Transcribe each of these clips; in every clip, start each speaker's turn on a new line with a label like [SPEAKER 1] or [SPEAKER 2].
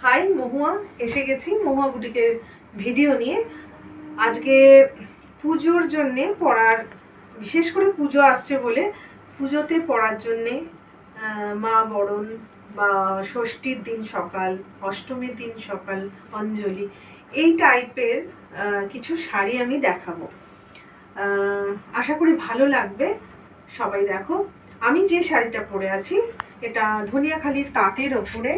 [SPEAKER 1] High, মহুয়া এসে গেছি মহুয়া বুটিকের video নিয়ে। আজকে পুজোর জন্যে পড়ার, বিশেষ করে পুজো আসছে বলে পুজোতে পড়ার জন্যে মা বরণ বা ষষ্ঠীর দিন সকাল, অষ্টমীর দিন সকাল, অঞ্জলি, এই টাইপের কিছু শাড়ি আমি দেখাবো। আশা করি ভালো লাগবে। সবাই দেখো, আমি যে শাড়িটা পরে আছি এটা ধনিয়াখালির তাঁতের ওপরে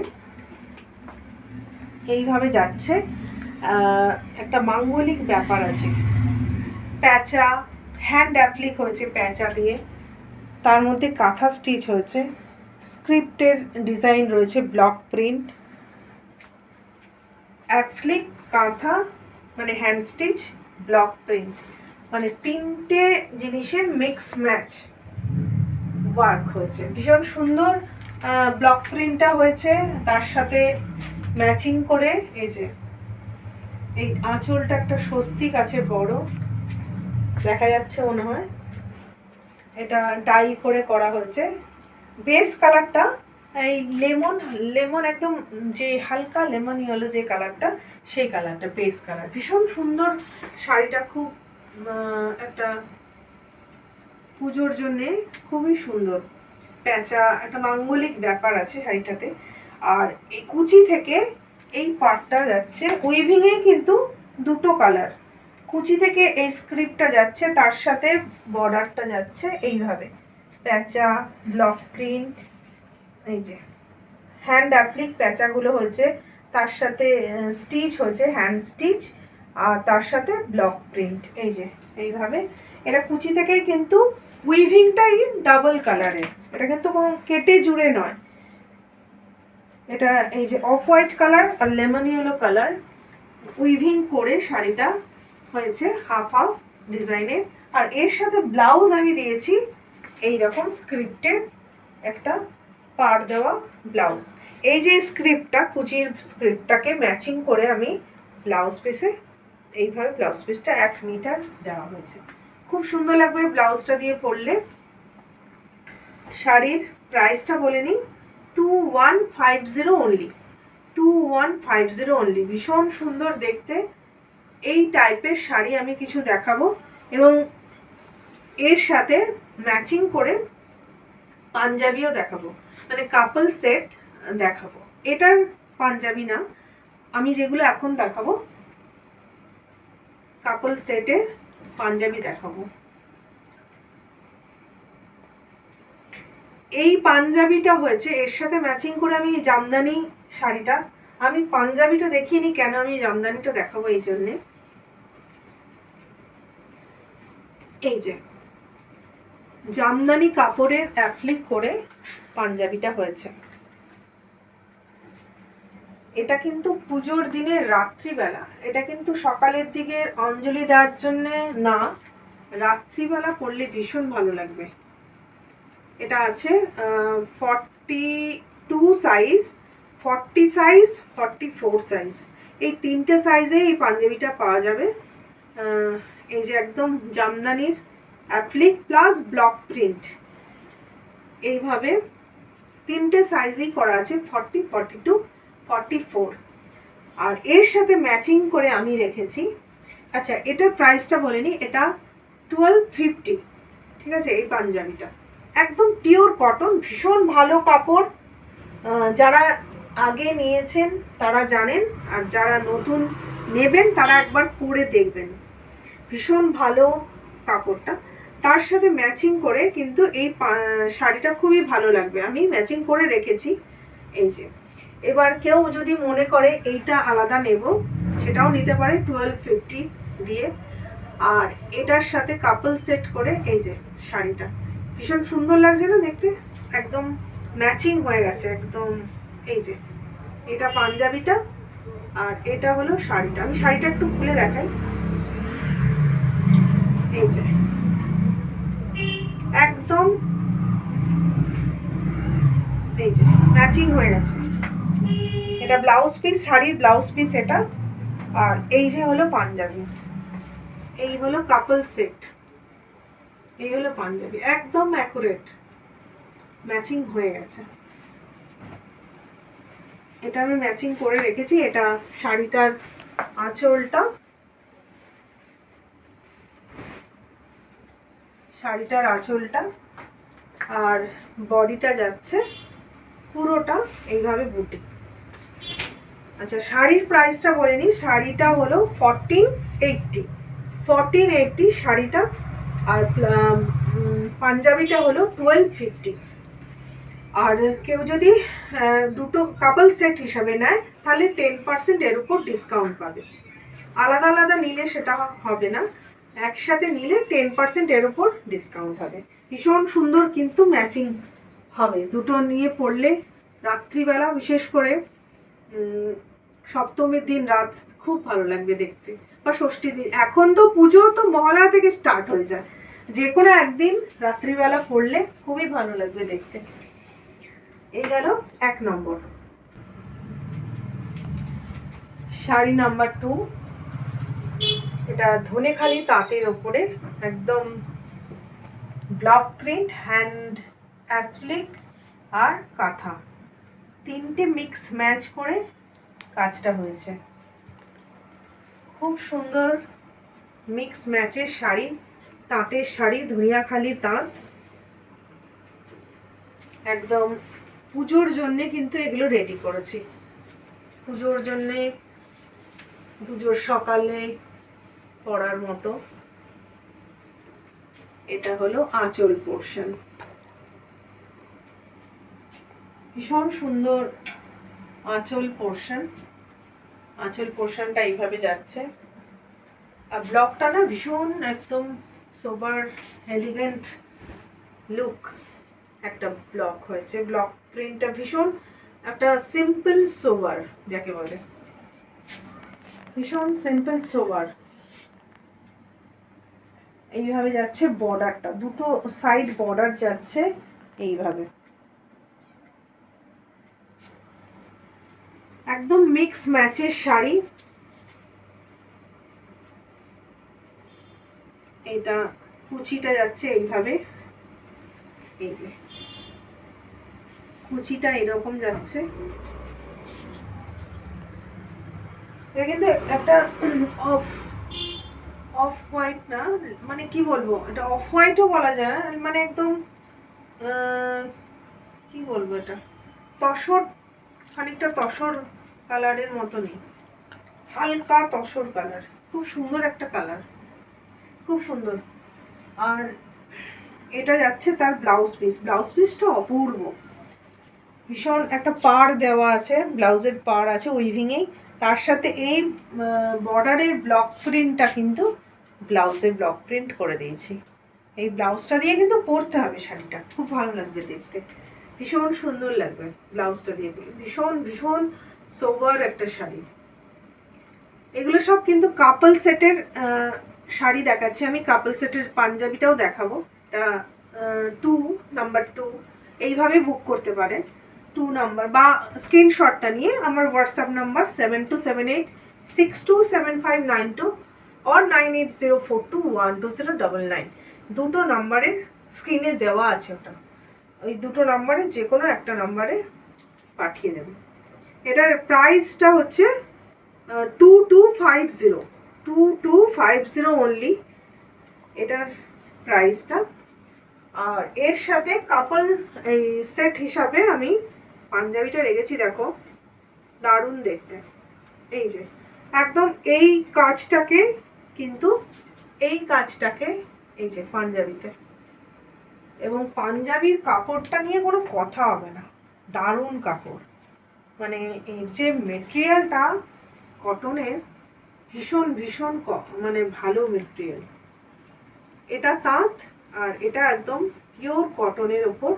[SPEAKER 1] এইভাবে যাচ্ছে। একটা মাঙ্গলিক ব্যাপার আছে, প্যাঁচা, হ্যান্ড অ্যাপ্লিক হয়েছে প্যাঁচা দিয়ে, তার মধ্যে কাঁথা স্টিচ হয়েছে, স্ক্রিপ্টের ডিজাইন রয়েছে, ব্লক প্রিন্ট, অ্যাপ্লিক, কাঁথা মানে হ্যান্ড স্টিচ, ব্লক প্রিন্ট, মানে তিনটে জিনিসের মিক্স ম্যাচ ওয়ার্ক হয়েছে। ভীষণ সুন্দর ব্লক প্রিন্টটা হয়েছে, তার সাথে ম্যাচিং করে এই যে এই আঁচলটা একটা স্বস্তিক আছে, বড় দেখা যাচ্ছে মনে হয়, এটা ডাই করে করা হয়েছে। বেস কালারটা এই লেমন লেমন একদম যে হালকা লেমন ইয়েলো যে কালারটা, সেই কালারটা বেস কালার। ভীষণ সুন্দর শাড়িটা, খুব একটা পুজোর জন্যে খুবই সুন্দর। প্যাঁচা, একটা মাঙ্গলিক ব্যাপার আছে শাড়িটাতে। আর এই কুচি থেকে এই পাটটা যাচ্ছে উইভিংয়ে, কিন্তু দুটো কালার, কুচি থেকে এই স্ক্রিপ্টটা যাচ্ছে, তার সাথে বর্ডারটা যাচ্ছে এইভাবে, প্যাঁচা, ব্লক প্রিন্ট, এই যে হ্যান্ড অ্যাপ্লিক প্যাঁচাগুলো হয়েছে, তার সাথে স্টিচ হয়েছে হ্যান্ড স্টিচ, আর তার সাথে ব্লক প্রিন্ট, এই যে এইভাবে। এটা কুচি থেকেই, কিন্তু উইভিংটাই ডাবল কালারের, এটা কিন্তু কোনো কেটে জুড়ে নয়। এটা এই যে অফ হোয়াইট কালার আর লেমন ইয়েলো কালার উইভিং করে শাড়িটা হয়েছে হাফ হাফ ডিজাইনের। আর এর সাথে ব্লাউজ আমি দিয়েছি এই রকম স্ক্রিপ্টের একটা পাড় দেওয়া ব্লাউজ। এই যে স্ক্রিপ্টটা, কুচির স্ক্রিপ্টটাকে ম্যাচিং করে আমি ব্লাউজ পিসে এইভাবে ব্লাউজ পিসটা 1 মিটার দেওয়া হয়েছে। খুব সুন্দর লাগবে ব্লাউজটা দিয়ে পরলে। শাড়ির প্রাইসটা বলে নিই, 2150 অনলি, 2150 অনলি। ভীষণ সুন্দর দেখতে এই টাইপের শাড়ি আমি কিছু দেখাবো, এবং এর সাথে ম্যাচিং করে পাঞ্জাবিও দেখাবো, মানে কাপল সেট দেখাবো। এটার পাঞ্জাবি না, আমি যেগুলো এখন দেখাবো কাপল সেটের পাঞ্জাবি দেখাবো। এই পাঞ্জাবিটা হয়েছে এর সাথে ম্যাচিং করে, আমি জামদানি শাড়িটা, আমি পাঞ্জাবিটা দেখিনি কেন, আমি জামদানিটা দেখাবো এই জন্যে। এই যে জামদানি কাপড়ের অ্যাপ্লিক করে পাঞ্জাবিটা হয়েছে। এটা কিন্তু পুজোর দিনের রাত্রিবেলা, এটা কিন্তু সকালের দিকে অঞ্জলি দেওয়ার জন্য না, রাত্রিবেলা পরলে ভীষণ ভালো লাগবে। এটা আছে 42 সাইজ, 40 সাইজ, 44 সাইজ, এই তিনটে সাইজে এই পাঞ্জাবিটা পাওয়া যাবে। এই যে একদম জামদানির অ্যাপ্লিক প্লাস ব্লক প্রিন্ট, এইভাবে তিনটে সাইজেই করা আছে, 40, 42, 44। আর এর সাথে ম্যাচিং করে আমি রেখেছি, আচ্ছা এটার প্রাইসটা বলিনি, এটা 1250, ঠিক আছে। এই পাঞ্জাবিটা একদম পিওর কটন, ভীষণ ভালো কাপড়। যারা আগে নিয়েছেন তারা জানেন, আর যারা নতুন নেবেন তারা একবার পরে দেখবেন, ভীষণ ভালো কাপড়টা। তার সাথে ম্যাচিং করে কিন্তু এই শাড়িটা খুবই ভালো লাগবে, আমি ম্যাচিং করে রেখেছি। এই যে এবার কেউ যদি মনে করে এইটা আলাদা নেব, সেটাও নিতে পারে 1250 দিয়ে। আর এটার সাথে কাপল সেট করে এই যে শাড়িটা, ভীষণ সুন্দর লাগছে না দেখতে, একদম ম্যাচিং হয়ে গেছে একদম। এই যে এটা পাঞ্জাবিটা, আর এটা হলো শাড়িটা। আমি শাড়িটা একটু খুলে দেখাই, এই যে একদম এই যে ম্যাচিং হয়ে গেছে। এটা ব্লাউজ পিস, শাড়ির ব্লাউজ পিস এটা। আর এই যে হলো পাঞ্জাবি, এই হলো কাপল সেট, এই হলো পাঞ্জাবি, একদম অ্যাকুরেট ম্যাচিং হয়ে গেছে। এটা আমি ম্যাচিং করে রেখেছি। এটা শাড়িটার আঁচলটা, শাড়িটার আঁচলটা, আর বডিটা যাচ্ছে পুরোটা এইভাবে বুটি। আচ্ছা, শাড়ির প্রাইসটা বলে নিই। শাড়িটা হলো 1480 শাড়িটা, আর পাঞ্জাবিটা হলো 1250। আর কেউ যদি দুটো কাপল সেট হিসাবে নেয় তাহলে 10% এর উপর ডিসকাউন্ট পাবে। আলাদা আলাদা নিলে সেটা হবে না, একসাথে নিলে 10% এর উপর ডিসকাউন্ট হবে। ভীষণ সুন্দর কিন্তু ম্যাচিং হবে দুটো নিয়ে পড়লে। রাত্রিবেলা বিশেষ করে সপ্তমীর দিন রাত খুব ভালো লাগবে দেখতে, বা ষষ্ঠীর দিন। এখন তো পুজো তো মহালয়া থেকে স্টার্ট হয়ে যায়, যে কোনো একদিন রাত্রিবেলা পড়লে খুবই ভালো লাগবে দেখতে। এই গেল 1 নম্বর। শাড়ি নাম্বার 2, এটা ধনেখালি তাঁতের ওপরে একদম ব্লক প্রিন্ট, হ্যান্ড অ্যাপ্লিক আর কাঁথা, তিনটে মিক্স ম্যাচ করে কাজটা হয়েছে। খুব সুন্দর মিক্স ম্যাচের শাড়ি, তাঁতের শাড়ি, ধনিয়াখালি তাঁত। একদম পুজোর জন্যে কিন্তু এগুলো রেডি করেছি, পুজোর জন্যে, পুজোর সকালে পরার মতো। এটা হলো আঁচল পোর্শন, ভীষণ সুন্দর আঁচল পোর্শন। আঁচল পোর্শনটা এইভাবে যাচ্ছে, আর ব্লকটা না ভীষণ একদম সোবার এলিগেন্ট লুক একটা ব্লক হয়েছে। ব্লক প্রিন্টটা ভীষণ একটা সিম্পল সোবার যাকে বলে, ভীষণ সিম্পল সোবার। এইভাবে যাচ্ছে বর্ডারটা, দুটো সাইড বর্ডার যাচ্ছে এইভাবে, একদম মিক্স ম্যাচের শাড়ি। এটা কুচিটা যাচ্ছে এইভাবে, এই যে কুচিটা এরকম যাচ্ছে। এটা কিন্তু একটা অফ হোয়াইট না, মানে কি বলবো, এটা অফ হোয়াইটও বলা যায় না, মানে একদম কি বলবো, এটা তসর, খানিকটা তসর কালারের মতনই, হালকা তসর কালার, খুব সুন্দর একটা কালার, খুব সুন্দর। আর এটা যাচ্ছে তার ব্লাউজ পিস, ব্লাউজ পিসটা অপূর্ব, ভীষণ একটা পাড় দেওয়া আছে, ব্লাউজের পাড় আছে উইভিংয়েই, তার সাথে এই বর্ডারের ব্লক প্রিন্টটা কিন্তু ব্লাউজে ব্লক প্রিন্ট করে দিয়েছি। এই ব্লাউজটা দিয়ে কিন্তু পরতে হবে শাড়িটা, খুব ভালো লাগবে দেখতে, ভীষণ সুন্দর লাগবে ব্লাউজটা দিয়ে, ভীষণ ভীষণ সোবার একটা শাড়ি। এগুলো সব কিন্তু কাপল সেটের শাড়ি দেখাচ্ছি আমি, কাপল সেটের পাঞ্জাবিটাও দেখাবো। এটা 2 নাম্বার 2 এইভাবে বুক করতে পারেন, 2 নাম্বার, বা স্ক্রিনশটটা নিয়ে আমার হোয়াটসঅ্যাপ নাম্বার 7278627592 or 9804212099 দুটো নাম্বারের স্ক্রিনে দেওয়া আছে, ওটা ওই দুটো নাম্বারে যে কোনো একটা নাম্বারে পাঠিয়ে দেবেন। এটার প্রাইসটা হচ্ছে 2250 অনলি এটার প্রাইসটা। আর এর সাথে কাপল এই সেট হিসাবে আমি পাঞ্জাবিটা রেখেছি, দেখো দারুণ দেখতে। এই যে একদম এই কাজটাকে কিন্তু, এই কাজটাকে এই যে পাঞ্জাবিতে, এবং পাঞ্জাবির কাপড়টা নিয়ে কোনো কথা হবে না, দারুণ কাপড়, মানে এর যে মেটেরিয়ালটা কটনের, ভীষণ ভীষণ মানে ভালো মেটেরিয়াল। এটা তাঁত আর এটা একদম পিওর কটনের ওপর,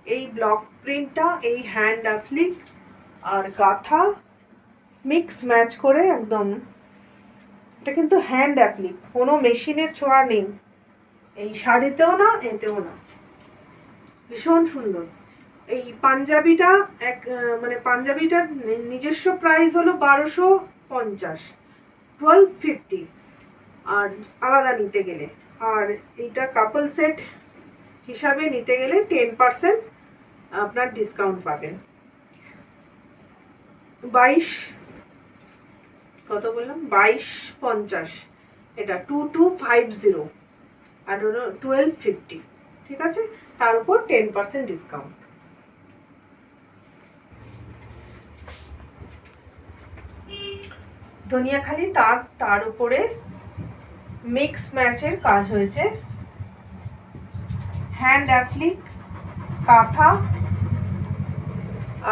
[SPEAKER 1] এই ব্লক প্রিন্টটা, এই হ্যান্ড অ্যাপ্লিক আর গাথা মিক্স ম্যাচ করে একদম, এটা কিন্তু হ্যান্ড অ্যাপ্লিক, কোনো মেশিনের ছোঁয়া নেই, এই শাড়িতেও না এতেও না, ভীষণ সুন্দর। এই পাঞ্জাবিটা মানে পাঞ্জাবিটার নিজস্ব প্রাইস হলো 1250, 1250 আর আলাদা নিতে গেলে, আর এইটা কাপল সেট হিসাবে নিতে গেলে 10% আপনার ডিসকাউন্ট পাবেন। 22, কত বললাম, 2250, এটা 2250 আর 1250, ঠিক আছে, তার উপর 10% ডিসকাউন্ট। ধনিয়াখালি তার উপরে মিক্স ম্যাচের কাজ হয়েছে, হ্যান্ড অ্যাপ্লিক, কাঁথা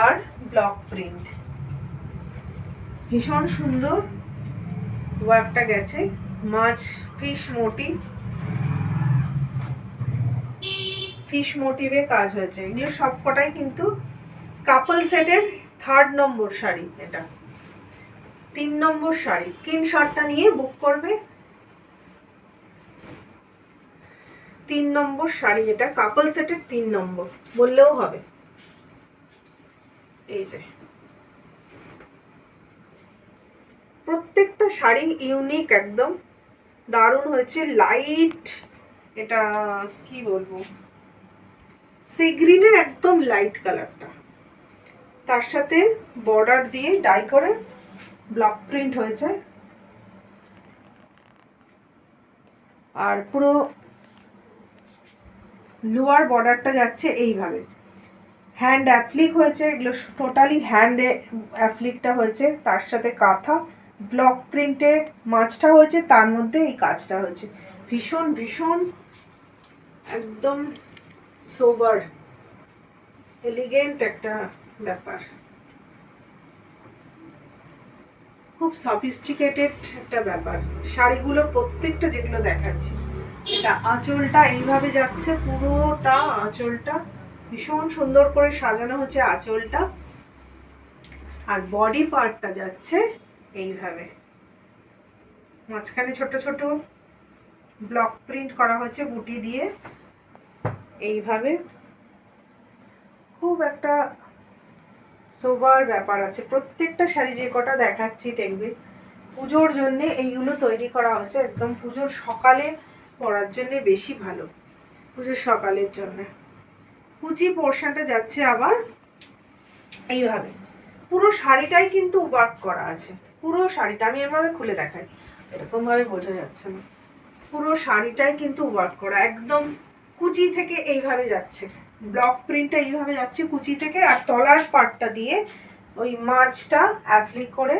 [SPEAKER 1] আর ব্লক প্রিন্ট, ভীষণ সুন্দর ওয়ার্কটা গেছে। মাছ ফিশ মোটিভে কাজ হয়েছে। এগুলো সবকটাই কিন্তু কাপল সেটের 3rd নম্বর শাড়ি। এটা 3 নম্বর শাড়ি। স্ক্রিনশটটা নিয়ে বুক করবে। 3 নম্বর শাড়ি, এটা কাপল সেটের 3 নম্বর বললেও হবে। এই যে প্রত্যেকটা শাড়ি ইউনিক, একদম দারুণ হয়েছে। লাইট, এটা কি বলবো, সি গ্রিনের একদম লাইট কালারটা, তার সাথে বর্ডার দিয়ে ডাই করে ব্লক প্রিন্ট হয়েছে। আর পুরো লোয়ার বর্ডারটা যাচ্ছে এইভাবে, হ্যান্ড অ্যাপ্লিক হয়েছে, এগুলো টোটালি হ্যান্ড অ্যাপ্লিকটা হয়েছে, তার সাথে কাঁথা ব্লক প্রিন্টে মাছটা হয়েছে, তার মধ্যে এই কাজটা হয়েছে। ভীষণ ভীষণ একদম সোবার এলিগেন্ট একটা ব্যাপার, খুব সফিস্টিকেটেড একটা ব্যাপার। শাড়িগুলো প্রত্যেকটা যেগুলো দেখাচ্ছি, এটা আঁচলটা এইভাবে যাচ্ছে, পুরোটা আঁচলটা ভীষণ সুন্দর করে সাজানো হচ্ছে আঁচলটা, আর বডি পার্টটা যাচ্ছে এইভাবে, মাঝখানে ছোট ছোট ব্লক প্রিন্ট করা হয়েছে বুটি দিয়ে এইভাবে। খুব একটা সোবার ব্যাপার আছে প্রত্যেকটা শাড়ি, যে কটা দেখাচ্ছি দেখবে পুজোর জন্য এইগুলো তৈরি করা হয়েছে, একদম পুজোর সকালে পরার জন্য বেশি ভালো, পুজোর সকালের জন্য। কুচি পোর্শনটা যাচ্ছে আবার এইভাবে, পুরো শাড়িটাই কিন্তু ওয়ার্ক করা আছে, পুরো শাড়িটা আমি এভাবে খুলে দেখাই, এরকম ভাবে বোঝা যাচ্ছে না, পুরো শাড়িটাই কিন্তু ওয়ার্ক করা, একদম কুচি থেকে এইভাবে যাচ্ছে, ব্লক প্রিন্টটা এইভাবে যাচ্ছে কুচি থেকে, আর তলার পার্টটা দিয়ে ওই মাছটা অ্যাপ্লিক করে,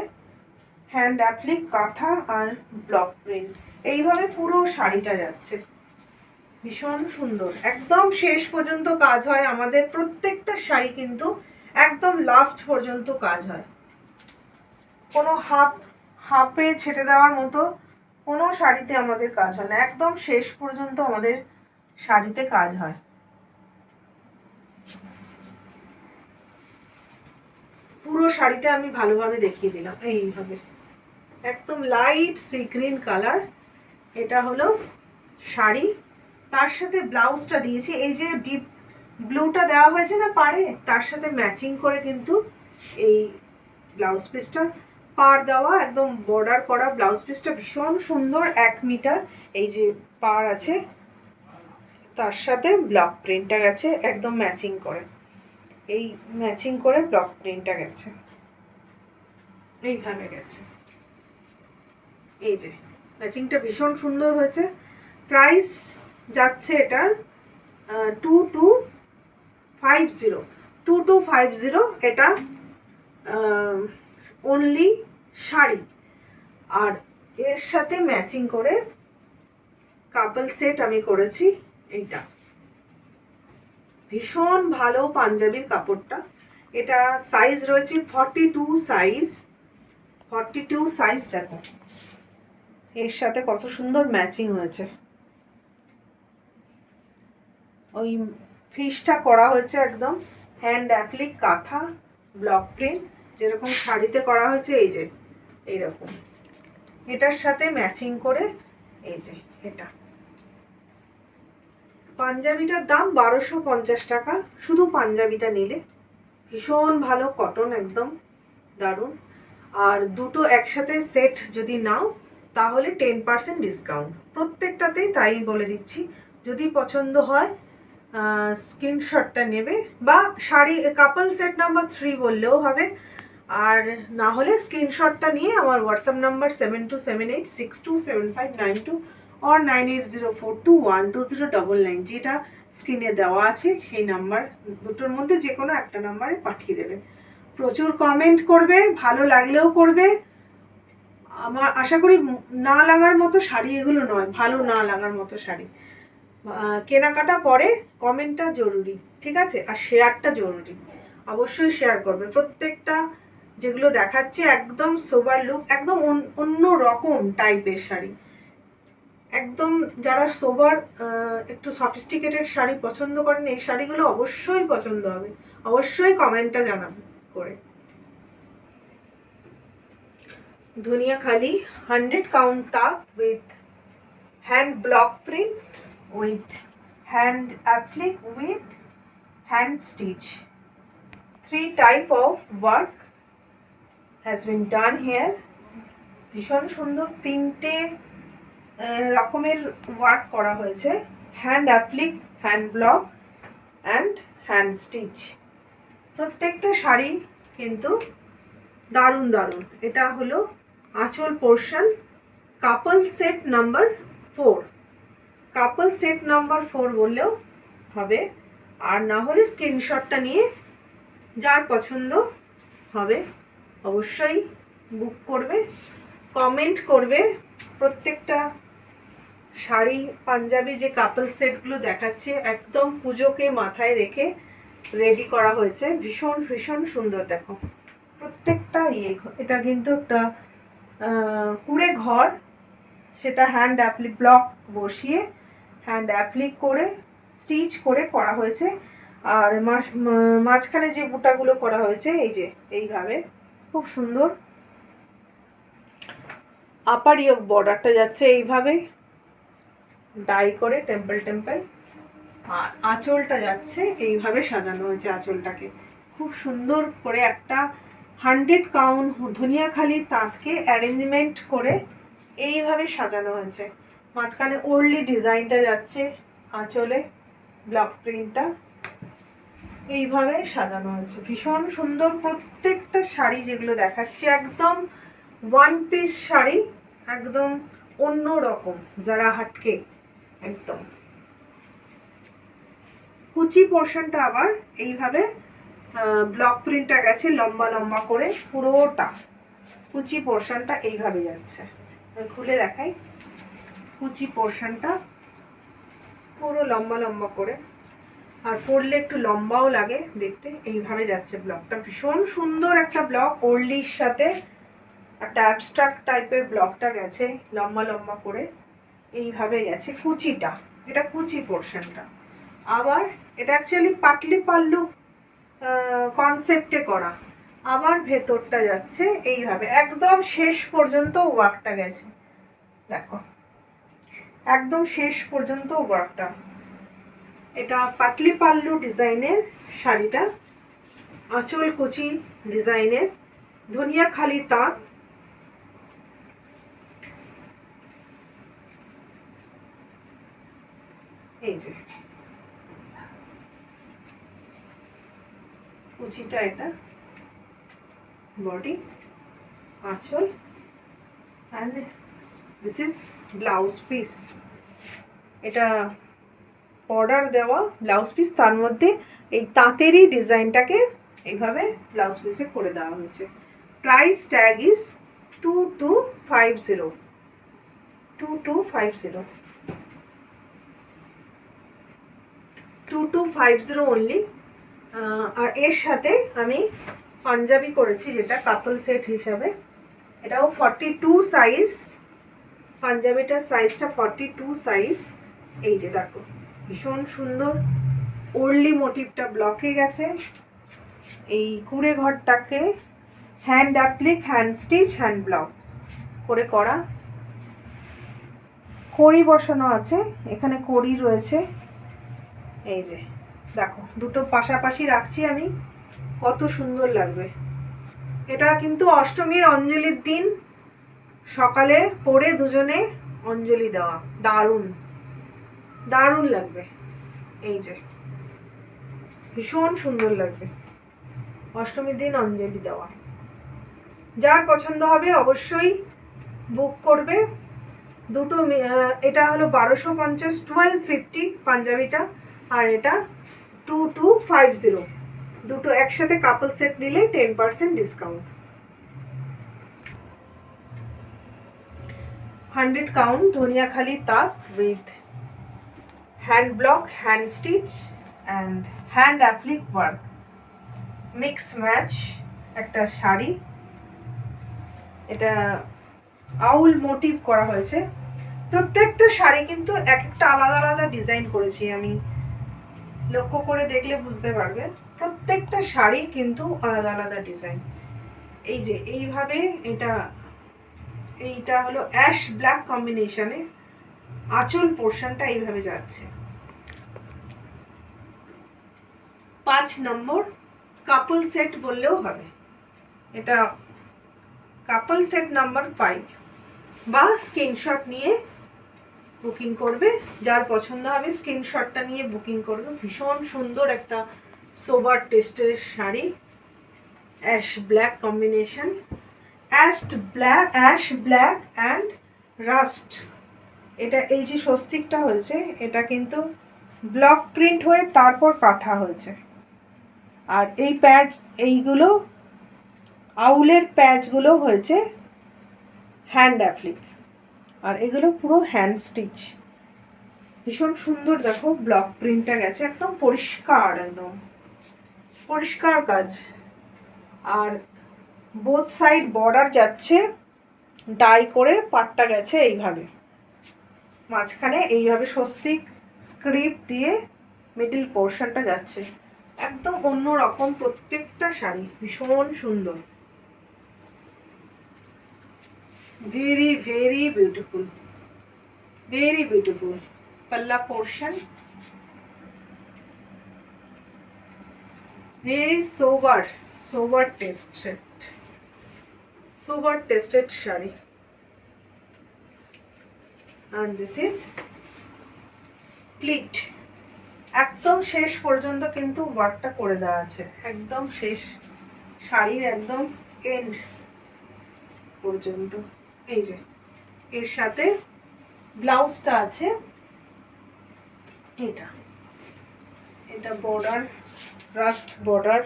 [SPEAKER 1] হ্যান্ড অ্যাপ্লিক, কাঁথা আর ব্লক প্রিন্ট, এইভাবে পুরো শাড়িটা যাচ্ছে। ভীষণ সুন্দর, একদম শেষ পর্যন্ত কাজ হয় আমাদের প্রত্যেকটা শাড়ি, কিন্তু একদম লাস্ট পর্যন্ত কাজ হয়, কোনো হাফে ছেটে দেওয়ার মতো কোনো শাড়িতে আমাদের কাজ হয় না, একদম শেষ পর্যন্ত আমাদের শাড়িতে কাজ হয়। পুরো শাড়িটা আমি ভালোভাবে দেখিয়ে দিলাম, এইভাবে একদম লাইট সি গ্রিন কালার, এটা হলো শাড়ি, তার সাথে ব্লাউজটা দিয়েছি, এই যে ডিপ ব্লুটা দেওয়া হয়েছে না পাড়ে, তার সাথে ম্যাচিং করে কিন্তু এই ব্লাউজ পিসটা পাড় দেওয়া, একদম বর্ডার করা ব্লাউজ পিসটা ভীষণ সুন্দর, 1 মিটার এই যে পাড় আছে, তার সাথে ব্লক প্রিন্টটা গেছে একদম ম্যাচিং করে, এই ম্যাচিং করে ব্লক প্রিন্টটা গেছে এইভাবে গেছে, এই যে ম্যাচিংটা ভীষণ সুন্দর হয়েছে। প্রাইস যাচ্ছে এটার 2250, এটা অনলি শাড়ি, আর এর সাথে ম্যাচিং করে কাপল সেট আমি করেছি এইটা, ভীষণ ভালো পাঞ্জাবির কাপড়টা, এটা সাইজ রয়েছে 42 সাইজ, 42 সাইজ, দেখো এর সাথে কত সুন্দর ম্যাচিং হয়েছে, ওই ফিশটা করা হয়েছে একদম হ্যান্ড অ্যাপ্লিক, কাঁথা ব্লক প্রিন্ট যেরকম শাড়িতে করা হয়েছে, এই যে এইরকম, এটার সাথে ম্যাচিং করে, এই যে এটা পাঞ্জাবিটার দাম 1250 টাকা শুধু পাঞ্জাবিটা নিলে, ভীষণ ভালো কটন, একদম দারুণ। আর দুটো একসাথে সেট যদি নাও তাহলে 10% ডিসকাউন্ট প্রত্যেকটাতেই, তাই বলে দিচ্ছি, যদি পছন্দ হয় স্ক্রিনশটটা নেবে, বা শাড়ি কাপল সেট নাম্বার 3 বললেও হবে, আর না হলে স্ক্রিনশটটা নিয়ে আমার হোয়াটসঅ্যাপ নাম্বার 7278627592 or 9804212099 যেটা স্ক্রিনে দেওয়া আছে সেই নাম্বার দুটোর মধ্যে যে কোনো একটা নাম্বারে পাঠিয়ে দেবে। প্রচুর কমেন্ট করবে, ভালো লাগলেও করবে। আমার আশা করি না লাগার মতো শাড়ি এগুলো নয়, ভালো না লাগার মতো শাড়ি। কেনাকাটা পরে, কমেন্টটা জরুরি, ঠিক আছে? আর শেয়ারটা জরুরি, অবশ্যই শেয়ার করবে। প্রত্যেকটা যেগুলো দেখাচ্ছে একদম সোবার লুক, একদম অন্য রকম টাইপের শাড়ি, একদম যারা সোবার একটু সফিস্টিকেটেড শাড়ি পছন্দ করেন এই শাড়িগুলো অবশ্যই পছন্দ হবে। অবশ্যই কমেন্টটা জানাবে করে। ধনিয়াখালি 100 count তাঁত with hand block print with hand applique with hand stitch. 3 type of work has been done here. ভীষণ সুন্দর 3টে রকমের ওয়ার্ক করা হয়েছে, hand applique, hand block and hand stitch. প্রত্যেকটা শাড়ি কিন্তু দারুণ দারুণ। এটা হলো আঁচল পোর্শন, কাপল সেট নাম্বার 4, কাপল সেট নাম্বার 4 বললেও হবে। আর না হলে স্ক্রিনশটটা নিয়ে যার পছন্দ হবে অবশ্যই বুক করবে, কমেন্ট করবে। প্রত্যেকটা শাড়ি পাঞ্জাবি যে কাপল সেটগুলো দেখাচ্ছে একদম পুজোকে মাথায় রেখে রেডি করা হয়েছে, ভীষণ ভীষণ সুন্দর। দেখো প্রত্যেকটা এটা কিন্তু একটা কুড়ে ঘর, সেটা হ্যান্ড অ্যাপ্লিক ব্লক বসিয়ে হ্যান্ড অ্যাপ্লিক করে স্টিচ করে করা হয়েছে। আর মাঝখানে যে বুটাগুলো করা হয়েছে এই যে এইভাবে খুব সুন্দর। আপার ইয়োক বর্ডারটা যাচ্ছে এইভাবে ডাই করে টেম্পল টেম্পল, আর আঁচলটা যাচ্ছে এইভাবে সাজানো হয়েছে। আঁচলটাকে খুব সুন্দর করে একটা 100 count ধনিয়াখালি তাঁতকে অ্যারেঞ্জমেন্ট করে এইভাবে সাজানো হয়েছে। মাঝখানে ওরলি ডিজাইনটা যাচ্ছে, আঁচলে ব্লক প্রিন্টটা এইভাবে সাজানো হয়েছে, ভীষণ সুন্দর। প্রত্যেকটা শাড়ি যেগুলো দেখাচ্ছে একদম ওয়ান পিস শাড়ি, একদম অন্য রকম, যারা হাটকে একদম। কুচি পোর্শনটা আবার এইভাবে ব্লক প্রিন্টটা গেছে লম্বা লম্বা করে, পুরোটা কুচি পোর্শনটা এইভাবে যাচ্ছে। আমি খুলে দেখাই, কুচি পোর্শনটা পুরো লম্বা লম্বা করে, আর পরলে একটু লম্বাও লাগে দেখতে। এইভাবে যাচ্ছে ব্লকটা, ভীষণ সুন্দর একটা ব্লক। ওরলির সাথে একটা অ্যাবস্ট্রাক্ট টাইপের ব্লকটা গেছে লম্বা লম্বা করে, এইভাবে গেছে কুচিটা। এটা কুচি পোর্শনটা। আবার এটা অ্যাকচুয়ালি পাটলি পাল্লু কনসেপ্টে করা। আবার ভেতরটা যাচ্ছে এইভাবে, একদম শেষ পর্যন্ত ওয়ার্কটা গেছে। দেখো একদম শেষ পর্যন্ত ওয়ার্কটা। এটা পাটলি পাল্লু ডিজাইনের শাড়িটা, আঁচল কুচি ডিজাইনের, ধনিয়াখালি তাঁত। এই যে কুচিটা, এটা বডি, আঁচল, and this is blouse piece. এটা বর্ডার দেওয়া ব্লাউজ পিস, তার মধ্যে এই তাঁতেরই ডিজাইনটাকে এইভাবে ব্লাউজ পিসে করে দেওয়া হয়েছে। Price tag is 2250, 2250 only. আর এর সাথে আমি পাঞ্জাবি করেছি যেটা কাপল সেট হিসাবে, এটাও 42 সাইজ, পাঞ্জাবিটার সাইজটা 42 সাইজ। এই যে দেখো ভীষণ সুন্দর ওরলি মোটিভটা ব্লকে গেছে। এই কুড়ে ঘরটাকে hand applique, hand stitch, hand block করে করা। কড়ি বসানো আছে, এখানে কড়ি রয়েছে। এই যে দেখো দুটো পাশাপাশি রাখছি আমি, কত সুন্দর লাগবে। এটা কিন্তু অষ্টমীর অঞ্জলির দিন সকালে পরে দুজনে অঞ্জলি দেওয়া, দারুণ দারুণ লাগবে। এই যে ভীষণ সুন্দর লাগবে অষ্টমীর দিন অঞ্জলি দেওয়া। যার পছন্দ হবে অবশ্যই বুক করবে। দুটো এটা হলো 1250, 1250 পাঞ্জাবিটা, আর এটা 2250। দুটো একসাথে কাপল সেট নিলে 10% ডিসকাউন্ট। 100 কাউন্ট ধনিয়াখালি তাঁত with hand block, hand stitch and hand applique work, mix match একটা শাড়ি। এটা আউল মোটিভ করা হয়েছে। প্রত্যেকটা শাড়ি কিন্তু এক একটা আলাদা আলাদা ডিজাইন করেছি আমি, লক্ষ্য করে দেখলে বুঝতে পারবে প্রত্যেকটা শাড়ি কিন্তু আলাদা আলাদা ডিজাইন। এই যে এইভাবে এইটা হলো অ্যাশ ব্ল্যাক কম্বিনেশনে, আঁচল পোর্শনটা এইভাবে যাচ্ছে। 5 নম্বর কাপল সেট বললেও হবে, এটা কাপল সেট নাম্বার 5, বা স্ক্রিনশট নিয়ে বুকিং করবে। যার পছন্দ হবে স্ক্রিনশটটা নিয়ে বুকিং করবে। ভীষণ সুন্দর একটা সোবার টেস্টের sari, ash black combination, ash black and rust. এটা এই যে স্বস্তিকটা হয়েছে এটা কিন্তু ব্লক প্রিন্ট হয়ে তারপর কাঁথা হয়েছে। আর এই প্যাচ, এইগুলো আউলের প্যাচগুলো হয়েছে হ্যান্ড অ্যাপ্লিক, আর এগুলো পুরো হ্যান্ড স্টিচ। ভীষণ সুন্দর, দেখো ব্লক প্রিন্টটা গেছে একদম পরিষ্কার, একদম পরিষ্কার কাজ। আর বোথ সাইড বর্ডার যাচ্ছে ডাই করে, পাটটা গেছে এইভাবে, মাঝখানে এইভাবে স্বস্তিক স্ক্রিপ্ট দিয়ে মিডল পোর্শনটা যাচ্ছে। একদম অন্য রকম প্রত্যেকটা শাড়ি, ভীষণ সুন্দর, very very beautiful, very beautiful. পাল্লা portion very sober tested sari. and this is pleat। একদম শেষ পর্যন্ত কিন্তু ওয়ার্কটা করে দেওয়া আছে, একদম শেষ শাড়ির একদম এন্ড পর্যন্ত। এই যে এর সাথে ব্লাউজটা আছে, এটা বর্ডার, রাস্ট বর্ডার,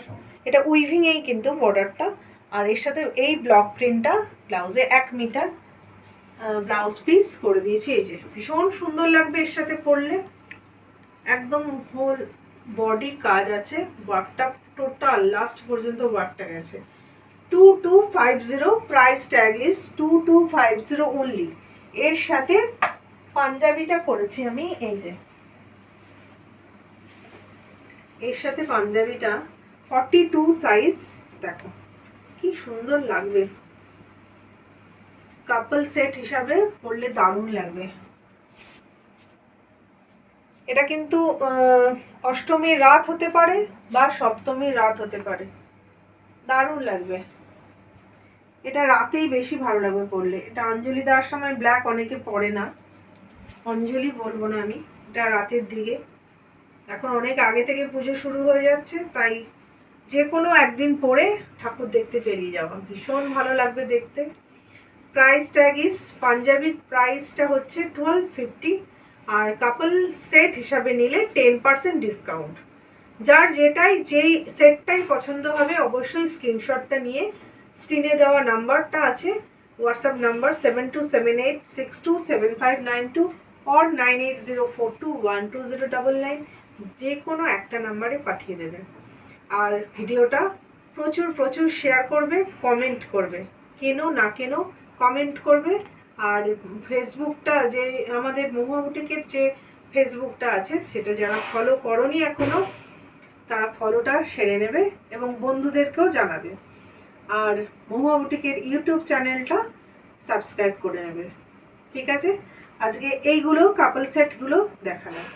[SPEAKER 1] এটা উইভিং এই কিন্তু বর্ডারটা। আর এর সাথে এই ব্লক প্রিন্টটা ব্লাউজে 1 মিটার ব্লাউজ পিস করে দিয়েছি। এই যে ভীষণ সুন্দর লাগবে এর সাথে পরলে, একদম হোল বডি কাজ আছে, ওয়ার্কটা টোটাল লাস্ট পর্যন্ত ওয়ার্কটা গেছে। 2250, প্রাইস ট্যাগ ইজ 2250 অনলি। এর সাথে পাঞ্জাবিটা করেছি আমি, এই যে এর সাথে পাঞ্জাবিটা 42 সাইজ, দেখো কি সুন্দর লাগবে, কাপল সেট হিসাবে পরলে দারুণ লাগবে। এটা কিন্তু অষ্টমীর রাত হতে পারে বা সপ্তমীর রাত হতে পারে, দারুণ লাগবে। এটা রাতেই বেশি ভালো লাগবে পরলে। এটা অঞ্জলি দেওয়ার সময় ব্ল্যাক অনেকে পরে না, অঞ্জলি বলবো না আমি, এটা রাতের দিকে। এখন অনেক আগে থেকে পুজো শুরু হয়ে যাচ্ছে, তাই যে কোনো একদিন পরে ঠাকুর দেখতে বেরিয়ে যাওয়া, ভীষণ ভালো লাগবে দেখতে। প্রাইস ট্যাগ ইজ, পাঞ্জাবির প্রাইসটা হচ্ছে 1250, আর কাপল সেট হিসাবে নিলে 10% ডিসকাউন্ট। যার যেই সেটটাই পছন্দ হবে অবশ্যই স্ক্রিনশটটা নিয়ে স্ক্রিনে দেওয়া নাম্বারটা আছে, হোয়াটসঅ্যাপ নাম্বার 7278627592 or 9804212099, যে কোনো একটা নাম্বারে পাঠিয়ে দেবেন। আর ভিডিওটা প্রচুর শেয়ার করবে, কমেন্ট করবে, কেনো না কেনো কমেন্ট করবে। আর ফেসবুকটা, যে আমাদের মহুয়া বুটিকের যে ফেসবুকটা আছে, সেটা যারা ফলো করনি এখনো তারা ফলোটা সেরে নেবে এবং বন্ধুদেরকেও জানাবে। আর মহুয়া বুটিকের ইউটিউব চ্যানেলটা সাবস্ক্রাইব করে নেবে। ঠিক আছে, আজকে এইগুলো কাপল সেটগুলো দেখালাম।